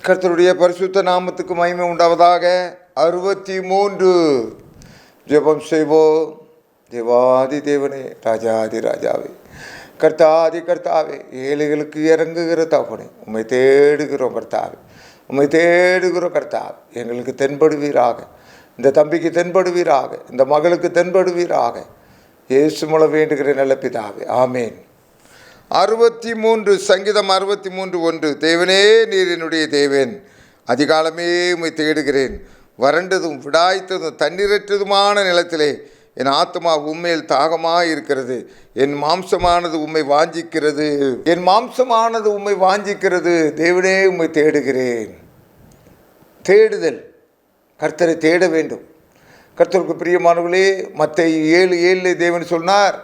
கர்த்தருடைய பரிசுத்த நாமத்துக்கு மகிமை உண்டாவதாக. 63 ஜெபம் செய்வோம். தேவாதி தேவனே, ராஜாதி ராஜாவே, கர்த்தாதி கர்த்தாவே, ஏழைகளுக்கு இறங்குகிற தகப்பனே, உம்மை தேடுகிறோம் கர்த்தாவே, உம்மை தேடுகிறோம் கர்த்தாவே. எங்களுக்கு தென்படுவீராக, இந்த தம்பிக்கு தென்படுவீராக, இந்த மகளுக்கு தென்படுவீராக. இயேசு மூலம் வேண்டுகிற நல்ல பிதாவே, ஆமேன். 63 சங்கீதம் 63:1. தேவனே, நீர் என்னுடைய தேவன், அதிகாலமே உம்மை தேடுகிறேன். வறண்டதும் விடாய்த்ததும் தண்ணீரற்றதுமான நிலத்திலே என் ஆத்மா உண்மையில் தாகமாக இருக்கிறது. என் மாம்சமானது உம்மை வாஞ்சிக்கிறது, என் மாம்சமானது உம்மை வாஞ்சிக்கிறது. தேவனே, உம்மை தேடுகிறேன். தேடுதல், கர்த்தரை தேட வேண்டும். கர்த்தருக்கு பிரியமானவர்களே, மத்தேயு 7:7 தேவன் சொன்னார்,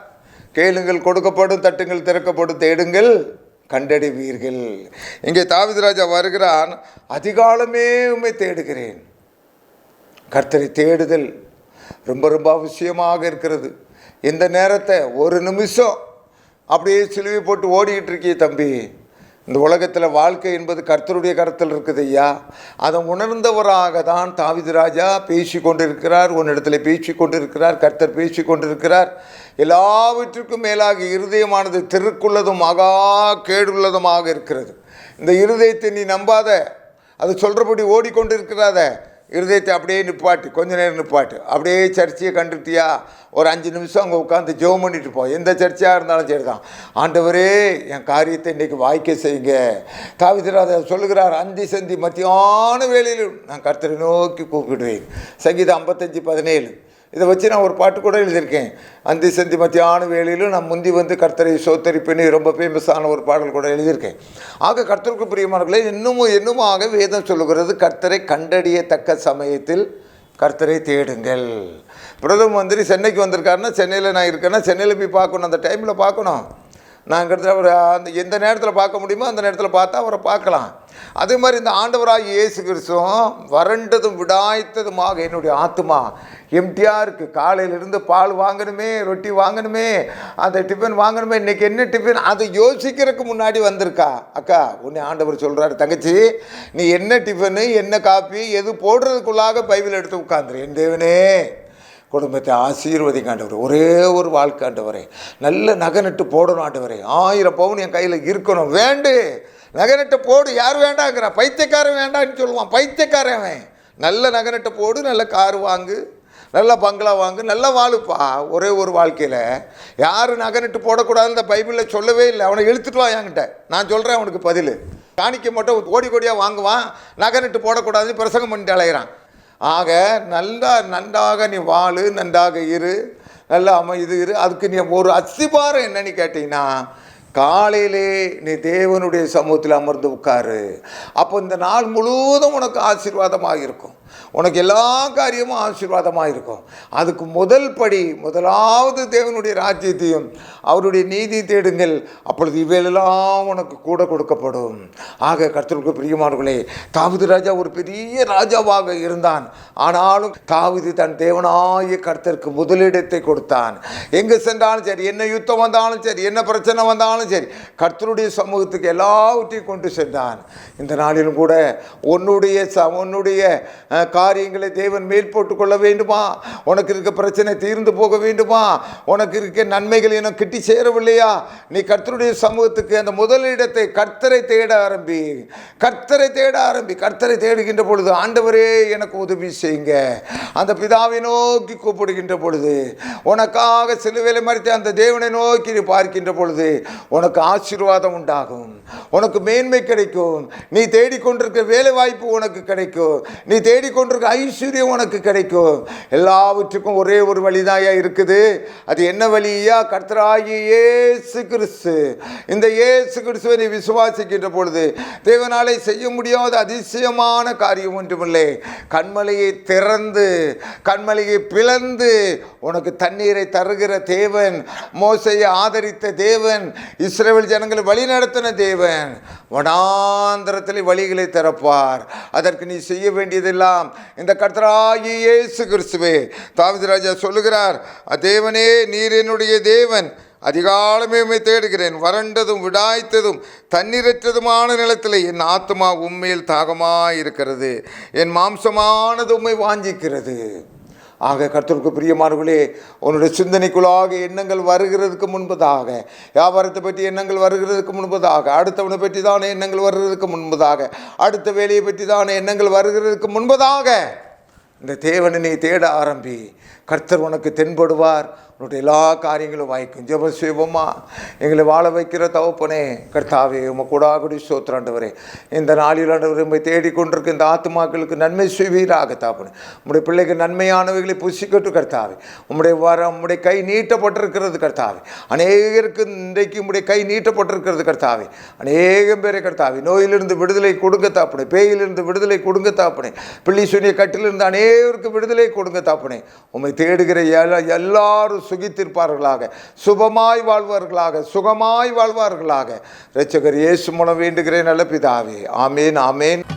கேளுங்கள் கொடுக்கப்படும், தட்டுங்கள் திறக்கப்படும், தேடுங்கள் கண்டடைவீர்கள். இங்கே தாவீது ராஜா வருகிறான், அதிகாலமே உம்மை தேடுகிறேன். கர்த்தரை தேடுதல் ரொம்ப ரொம்ப அவசியமாக இருக்கிறது. இந்த நேரத்தை ஒரு நிமிஷம் அப்படியே சிலுவை போட்டு ஓடிக்கிட்டு இருக்கிய தம்பி, இந்த உலகத்தில் வாழ்க்கை என்பது கர்த்தருடைய கருத்தில் இருக்குது ஐயா. அதை உணர்ந்தவராக தான் தாவீது ராஜா பேசி கொண்டிருக்கிறார், உன்னிடத்தில் பேசி கொண்டிருக்கிறார், கர்த்தர் பேசி கொண்டிருக்கிறார். எல்லாவற்றுக்கும் மேலாக இருதயமானது திருக்குள்ளதும் மகா கேடுள்ளதுமாக இருக்கிறது. இந்த இருதயத்தை நீ நம்பாத, அது சொல்கிறபடி ஓடிக்கொண்டிருக்கிறாத. இருதயத்தை அப்படியே நிப்பாட்டு, கொஞ்ச நேரம் நிப்பாட்டு. அப்படியே சர்ச்சையை கண்டுட்டியா, ஒரு 5 நிமிஷம் அங்கே உட்காந்து ஜெபம் பண்ணிட்டு போ. எந்த சர்ச்சையாக இருந்தாலும் சரி தான். ஆண்டவரே, என் காரியத்தை இன்றைக்கி வாய்க்க செய்யுங்க. தாவீது ராஜா சொல்லுகிறார், அந்தி சந்தி மத்தியான வேளையிலும் நான் கர்த்தரை நோக்கி கூப்பிடுவேன். சங்கீதம் 55:17. இதை வச்சு நான் ஒரு பாட்டு கூட எழுதியிருக்கேன். அந்தி சந்தி மத்தியான வேளையிலும் நான் முந்தி வந்து கர்த்தரை சோத்தரிப்பேன்னு ரொம்ப ஃபேமஸான ஒரு பாடல் கூட எழுதியிருக்கேன். ஆக கர்த்தருக்கு பிரியமானவர்களே, இன்னுமாக வேதம் சொல்லுகிறது, கர்த்தரை கண்டறியத்தக்க சமயத்தில் கர்த்தரை தேடுங்கள். பிரதம மந்திரி சென்னைக்கு வந்திருக்காருன்னா, சென்னையில் நான் இருக்கேன்னா சென்னையில் போய் பார்க்கணும், அந்த டைமில் பார்க்கணும். நான் அவர் அந்த எந்த நேரத்தில் பார்க்க முடியுமோ அந்த நேரத்தில் பார்த்தா அவரை பார்க்கலாம். அதே மாதிரி இந்த ஆண்டவராகிய இயேசு கிறிஸ்துவும் வறண்டதும் விடாய்த்ததுமாக என்னுடைய ஆத்துமா எம்டியாக இருக்குது. காலையிலிருந்து பால் வாங்கணுமே, ரொட்டி வாங்கணுமே, அந்த டிஃபன் வாங்கணுமே, இன்றைக்கி என்ன டிஃபன், அதை யோசிக்கிறதுக்கு முன்னாடி வந்திருக்கா. அக்கா, உன்னை ஆண்டவர் சொல்கிறாரு, தங்கச்சி, நீ என்ன டிஃபனு என்ன காப்பி எது போடுறதுக்குள்ளாக பைபிள் எடுத்து உட்காந்துரு. என் தேவனே, குடும்பத்தை ஆசீர்வதிக்க ஆண்டவரே, ஒரே ஒரு வாழ்க்கை ஆண்டவரே, நல்ல நகை நட்டு போடணும் ஆண்டவரே, 1000 பவுன் என் கையில் இருக்கணும். வேண்டு நகை நட்டை போடு. யார் வேண்டாங்கிறா? பைத்தியக்காரன் வேண்டான்னு சொல்லுவான். பைத்தியக்காரன். நல்ல நகை நட்டை போடு, நல்ல கார் வாங்கு, நல்ல பங்களா வாங்கு, நல்லா வாழுப்பா. ஒரே ஒரு வாழ்க்கையில் யார் நகை நட்டு போடக்கூடாதுன்னு இந்த பைபிளில் சொல்லவே இல்லை. அவனை இழுத்துட்டு வா என்கிட்ட, நான் சொல்கிறேன் அவனுக்கு பதில். காணிக்க மட்டும் கோடி கோடியாக வாங்குவான், நகை நட்டு போடக்கூடாதுன்னு பிரசங்கம் பண்ணிட்டு அலைகிறான். ஆக நன்றாக நீ வாழு, நன்றாக இரு, நல்லா இது இரு. அதுக்கு நீ ஒரு அஸ்திபாரம் என்னன்னு கேட்டீங்கன்னா, காலையிலே நீ தேவனுடைய சமூகத்தில் அமர்ந்து உட்காரு. அப்போ இந்த நாள் முழுவதும் உனக்கு ஆசீர்வாதமாக இருக்கும், உனக்கு எல்லா காரியமும் ஆசீர்வாதமாக இருக்கும். அதுக்கு முதல் படி, முதலாவது தேவனுடைய ராஜ்யத்தையும் அவருடைய நீதி தேடுங்கள், அப்பொழுது இவையெல்லாம் உனக்கு கூட கொடுக்கப்படும். ஆக கர்த்தருக்கு பிரியமானவர்களே, தாவீது ராஜா ஒரு பெரிய ராஜாவாக இருந்தான். ஆனாலும் தாவீது தன் தேவனாகிய கர்த்தருக்கு முதலிடத்தை கொடுத்தான். எங்கே சென்றாலும் சரி, என்ன யுத்தம் வந்தாலும் சரி, என்ன பிரச்சனை வந்தாலும் சரி, கர்த்தருடைய சமூகத்துக்கு எல்லாவற்றையும் கொண்டு சென்றான். இந்த நாளிலும் கூட உன்னுடைய காரியங்களை தேவன் மேல் போட்டுக் கொள்ள வேண்டுமா? உனக்கு இருக்க பிரச்சனை தீர்ந்து போக வேண்டுமா? உனக்கு இருக்க நன்மைகள் எனக்கு கிட்டி சேரவில்லையா? நீ கர்த்தருடைய சமூகத்துக்கு அந்த முதலிடத்தை கர்த்தரை தேட ஆரம்பி. கர்த்தரை தேட ஆரம்பி. கர்த்தரை தேடுகின்ற பொழுது, ஆண்டவரே எனக்கு உதவி செய்யுங்க, அந்த பிதாவை நோக்கி கூப்பிடுகின்ற பொழுது, உனக்காக சிலுவையிலே மரித்த அந்த தேவனை நோக்கி நீ பார்க்கின்ற பொழுது உனக்கு ஆசீர்வாதம் உண்டாகும், உனக்கு மேன்மை கிடைக்கும். நீ தேடிக்கொண்டிருக்க வேலை வாய்ப்பு உனக்கு கிடைக்கும், நீ தேடிக்கொண்டிருக்க ஐஸ்வர்யம் உனக்கு கிடைக்கும். எல்லாவற்றுக்கும் ஒரே ஒரு வழிதாயா இருக்குது. அது என்ன வழியா? கர்த்தராகிய இயேசு கிறிஸ்து. இந்த இயேசு கிறிஸ்துவை நீ விசுவாசிக்கின்ற பொழுது தேவனாலே செய்ய முடியாத அதிசயமான காரியம் ஒன்றுமில்லை. கண்மலையை திறந்து, கண்மலையை பிளந்து உனக்கு தண்ணீரை தருகிற தேவன், மோசையை ஆதரித்த தேவன், இஸ்ரவேல் ஜனங்களை வழி நடத்தின தேவன், வனாந்தரத்தில் வழிகளை திறப்பார். அதற்கு நீ செய்ய வேண்டியதெல்லாம் இந்த கர்த்தராகிய இயேசு கிறிஸ்துவே. தாவீது ராஜா சொல்லுகிறார், தேவனே, நீர் என்னுடைய தேவன், அதிகாலமே உம்மை தேடுகிறேன். வறண்டதும் விடாய்த்ததும் தண்ணீரற்றதுமான நிலத்தில் என் ஆத்துமா உண்மையில் தாகமாயிருக்கிறது. என் மாம்சமானது உம்மை வாஞ்சிக்கிறது. ஆக கர்த்தருக்கு பிரியமானவர்களே, உன்னுடைய சிந்தனைக்குள்ளாக எண்ணங்கள் வருகிறதுக்கு முன்பதாக, வியாபாரத்தை பற்றி எண்ணங்கள் வருகிறதுக்கு முன்பதாக, அடுத்தவனை பற்றி தானே எண்ணங்கள் வருகிறதுக்கு முன்பதாக, அடுத்த வேலையை பற்றி தானே எண்ணங்கள் வருகிறதுக்கு முன்பதாக இந்த தேவனை நீ தேட ஆரம்பி. கர்த்தர் உனக்கு தென்படுவார். உன்னுடைய எல்லா காரியங்களும் வாய்க்கும். ஜெபம் செய்வோமா? எங்களை வாழ வைக்கிற தகப்பனே, கர்த்தாவே உமக்கூடாகுடி ஸ்தோத்திராண்டவரே, இந்த நாளில் ஆண்டவரே உம்மை தேடிக்கொண்டிருக்க இந்த ஆத்துமாக்களுக்கு நன்மை செய்வீராக தாப்பனே. உம்முடைய பிள்ளைக்கு நன்மையானவைகளை புசிக்கட்டு கர்த்தாவே. உம்முடைய கை நீட்டப்பட்டிருக்கிறது கர்த்தாவே. அநேகருக்கு இன்றைக்கு உம்முடைய கை நீட்டப்பட்டிருக்கிறது கர்த்தாவே. அநேகம் பேரை கர்த்தாவே நோயிலிருந்து விடுதலை கொடுங்க தாப்பனே. பேயிலிருந்து விடுதலை கொடுங்க தாப்பனே. பிள்ளை சுனிய கட்டிலிருந்து அநேகருக்கு விடுதலை கொடுங்க தாப்பனே. உம்மை தேடுகிற எல்லாரும் சுகித்திருப்பார்களாக, சுபமாய் வாழ்வார்களாக, சுகமாய் வாழ்வார்களாக. இரட்சகர் இயேசு மூலம் வேண்டுகிறேன் நல்ல பிதாவே. ஆமேன், ஆமேன்.